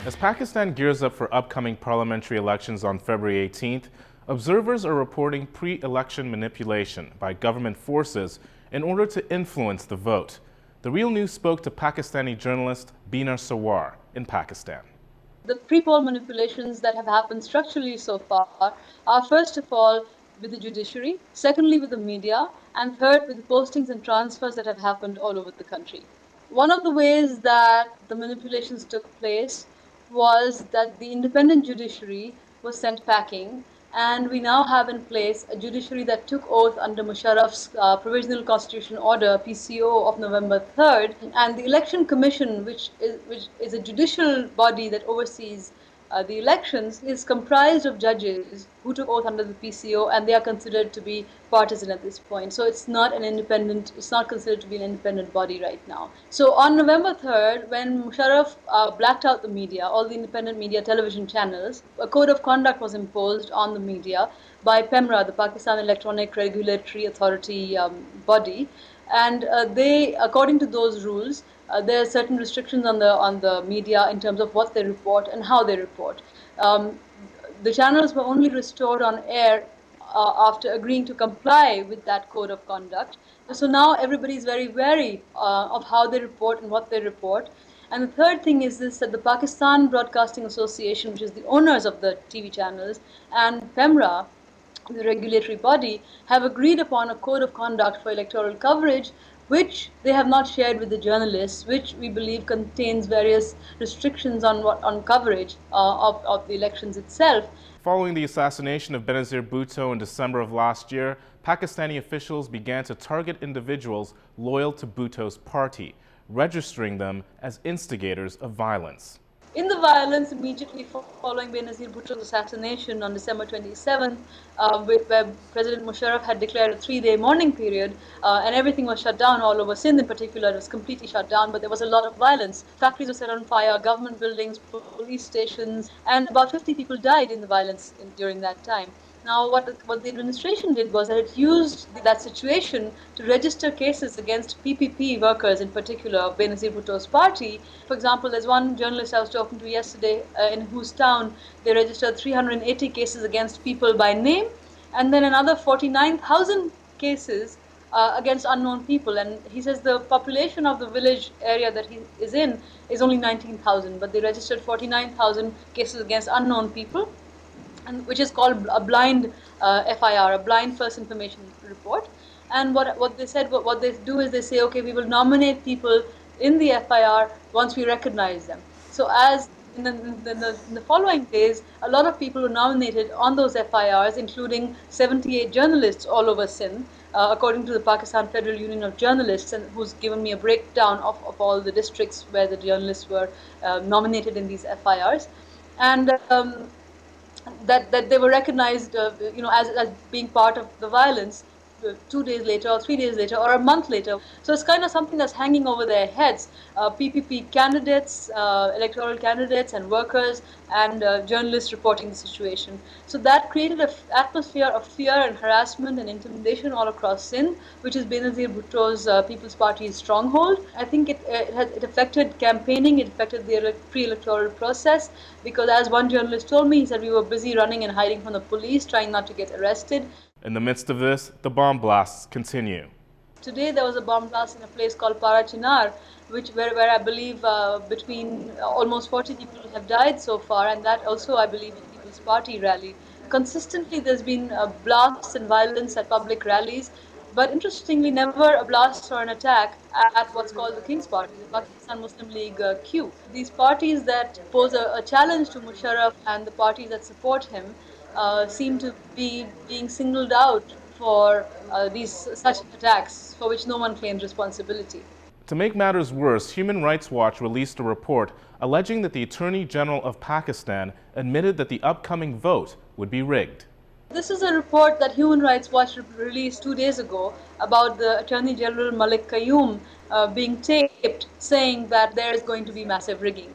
As Pakistan gears up for upcoming parliamentary elections on February 18th, observers are reporting pre-election manipulation by government forces in order to influence the vote. The Real News spoke to Pakistani journalist Beena Sarwar in Pakistan. The pre-poll manipulations that have happened structurally so far are, first of all, with the judiciary, secondly with the media, and third with the postings and transfers that have happened all over the country. One of the ways that the manipulations took place was that the independent judiciary was sent packing, and we now have in place a judiciary that took oath under Musharraf's Provisional Constitution Order, PCO, of November 3rd, and the Election Commission, which is a judicial body that oversees the elections, is comprised of judges who took oath under the PCO, and they are considered to be partisan at this point. So it's not considered to be an independent body right now. So on November 3rd, when Musharraf blacked out the media, all the independent media television channels, a code of conduct was imposed on the media by PEMRA, the Pakistan Electronic Regulatory Authority body, and they, according to those rules, there are certain restrictions on the media in terms of what they report and how they report. Um, the channels were only restored on air after agreeing to comply with that code of conduct. So now everybody is very wary of how they report and what they report. And the third thing is this, that the Pakistan Broadcasting Association, which is the owners of the TV channels, and PEMRA, the regulatory body, have agreed upon a code of conduct for electoral coverage, which they have not shared with the journalists, which we believe contains various restrictions on coverage of the elections itself. Following the assassination of Benazir Bhutto in December of last year, Pakistani officials began to target individuals loyal to Bhutto's party, registering them as instigators of violence. In the violence immediately following Benazir Bhutto's assassination on December 27th, where President Musharraf had declared a 3-day mourning period, and everything was shut down all over Sindh in particular. It was completely shut down, but there was a lot of violence. Factories were set on fire, government buildings, police stations, and about 50 people died in the violence during that time. Now, what the administration did was that it used that situation to register cases against PPP workers, in particular of Benazir Bhutto's party. For example, there's one journalist I was talking to yesterday in whose town they registered 380 cases against people by name, and then another 49,000 cases against unknown people. And he says the population of the village area that he is in is only 19,000, but they registered 49,000 cases against unknown people, and which is called a blind FIR, a blind first information report. And what they do is they say, okay, we will nominate people in the FIR once we recognize them. So as in the following days, a lot of people were nominated on those FIRs, including 78 journalists all over Sindh, according to the Pakistan Federal Union of Journalists, and who's given me a breakdown of all the districts where the journalists were nominated in these FIRs. And that they were recognized, as being part of the violence 2 days later or 3 days later or a month later. So it's kind of something that's hanging over their heads. PPP candidates, electoral candidates and workers, and journalists reporting the situation. So that created an atmosphere of fear and harassment and intimidation all across Sindh, which is Benazir Bhutto's People's Party's stronghold. I think it affected campaigning, it affected the pre-electoral process, because as one journalist told me, he said we were busy running and hiding from the police, trying not to get arrested. In the midst of this, the bomb blasts continue. Today there was a bomb blast in a place called Parachinar, where I believe between almost 40 people have died so far, and that also I believe in People's Party rally. Consistently there's been blasts and violence at public rallies, but interestingly never a blast or an attack at what's called the King's Party, the Pakistan Muslim League Q. These parties that pose a challenge to Musharraf and the parties that support him seem to be being singled out for such attacks for which no one claims responsibility. To make matters worse, Human Rights Watch released a report alleging that the Attorney General of Pakistan admitted that the upcoming vote would be rigged. This is a report that Human Rights Watch released 2 days ago about the Attorney General Malik Qayyum being taped saying that there is going to be massive rigging.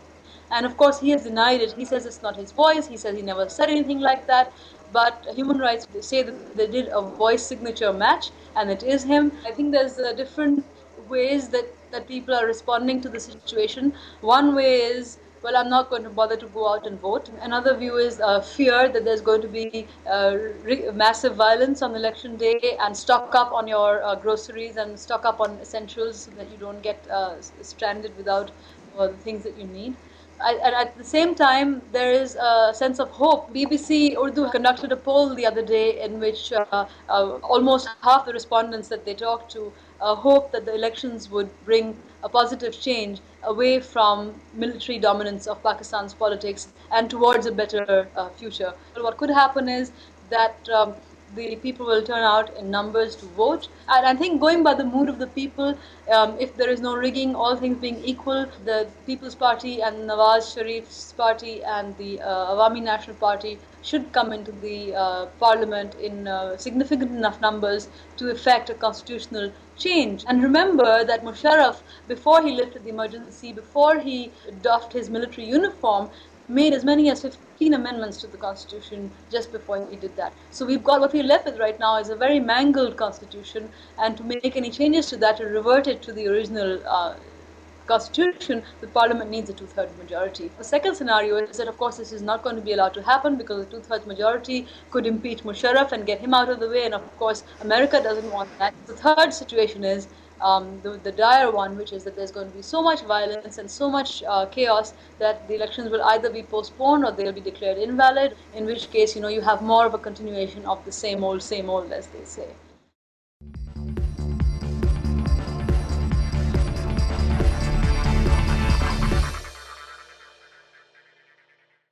And of course, he has denied it. He says it's not his voice. He says he never said anything like that. But human rights say that they did a voice signature match, and it is him. I think there's different ways that people are responding to the situation. One way is well, I'm not going to bother to go out and vote. Another view is fear that there's going to be massive violence on election day, and stock up on your groceries and stock up on essentials so that you don't get stranded without the things that you need. And at the same time, there is a sense of hope. BBC Urdu conducted a poll the other day in which almost half the respondents that they talked to hoped that the elections would bring a positive change away from military dominance of Pakistan's politics and towards a better future. But what could happen is that the people will turn out in numbers to vote. And I think, going by the mood of the people, if there is no rigging, all things being equal, the People's Party and Nawaz Sharif's party and the Awami National Party should come into the parliament in significant enough numbers to effect a constitutional change. And remember that Musharraf, before he lifted the emergency, before he doffed his military uniform, made as many as 15 amendments to the constitution just before he did that. So we've got, what we're left with right now is a very mangled constitution, and to make any changes to that, to revert it to the original constitution, the parliament needs a two-thirds majority. The second scenario is that, of course, this is not going to be allowed to happen because a two-thirds majority could impeach Musharraf and get him out of the way, and of course, America doesn't want that. The third situation is the dire one, which is that there's going to be so much violence and so much chaos that the elections will either be postponed or they'll be declared invalid, in which case, you have more of a continuation of the same old, as they say.